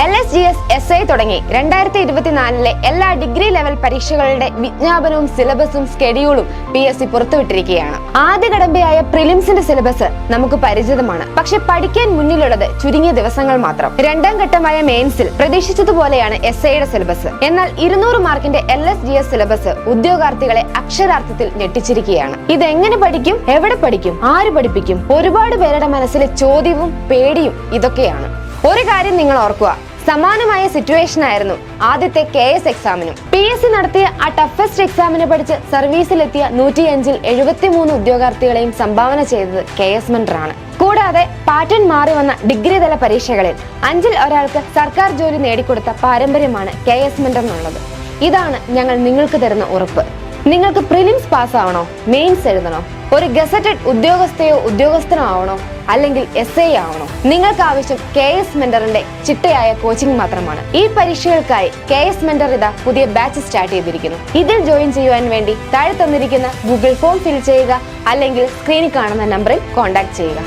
LSGS SI തുടങ്ങി 2024 എല്ലാ degree level പരീക്ഷകളുടെ വിജ്ഞാപനവും സിലബസും സ്കെഡ്യൂളും PSC പുറത്തുവിട്ടിരിക്കുകയാണ്. ആദ്യ കടമ്പയായ പ്രിലിംസിന്റെ സിലബസ് നമുക്ക് പരിചിതമാണ്. പക്ഷെ പഠിക്കാൻ മുന്നിലുള്ളത് ചുരുങ്ങിയ ദിവസങ്ങൾ മാത്രം. രണ്ടാം ഘട്ടമായ മെയിൻസിൽ പ്രതീക്ഷിച്ചതുപോലെയാണ് SIയുടെ സിലബസ്. എന്നാൽ 200 മാർക്കിന്റെ LSGS സിലബസ് ഉദ്യോഗാർത്ഥികളെ അക്ഷരാർത്ഥത്തിൽ ഞെട്ടിച്ചിരിക്കുകയാണ്. ഇതെങ്ങനെ പഠിക്കും, എവിടെ പഠിക്കും, ആര് പഠിപ്പിക്കും? ഒരുപാട് പേരുടെ മനസ്സിലെ ചോദ്യവും പേടിയും ഇതൊക്കെയാണ്. ഒരു കാര്യം നിങ്ങൾ ഓർക്കുക, സമാനമായ സിറ്റുവേഷൻ ആയിരുന്നു ആദ്യത്തെ KS എക്സാമിനും. PSC നടത്തിയ ആ ടഫസ്റ്റ് എക്സാമിന് പഠിച്ച് സർവീസിലെത്തിയ 105-ൽ 73 ഉദ്യോഗാർത്ഥികളെയും സംഭാവന ചെയ്തത് KS മെന്ററാണ്. കൂടാതെ പാറ്റേൺ മാറി വന്ന ഡിഗ്രി തല പരീക്ഷകളിൽ 5-ൽ ഒരാൾക്ക് സർക്കാർ ജോലി നേടിക്കൊടുത്ത പാരമ്പര്യമാണ് KS മെന്ററിനുള്ളത്. ഇതാണ് ഞങ്ങൾ നിങ്ങൾക്ക് തരുന്ന ഉറപ്പ്. നിങ്ങൾക്ക് പ്രിലിംസ് പാസ്സാവണോ, മെയിൻസ് എഴുതണോ, ഒരു ഗസറ്റഡ് ഉദ്യോഗസ്ഥയോ ഉദ്യോഗസ്ഥനോ ആവണോ, അല്ലെങ്കിൽ SI ആവണോ? നിങ്ങൾക്ക് ആവശ്യം KS മെന്ററിന്റെ ചിട്ടയായ കോച്ചിങ് മാത്രമാണ്. ഈ പരീക്ഷകൾക്കായി KS മെന്റർ ഇതാ പുതിയ ബാച്ച് സ്റ്റാർട്ട് ചെയ്തിരിക്കുന്നു. ഇതിൽ ജോയിൻ ചെയ്യുവാൻ വേണ്ടി താഴെ തന്നിരിക്കുന്ന ഗൂഗിൾ ഫോം ഫിൽ ചെയ്യുക, അല്ലെങ്കിൽ സ്ക്രീനിൽ കാണുന്ന നമ്പറിൽ കോൺടാക്ട് ചെയ്യുക.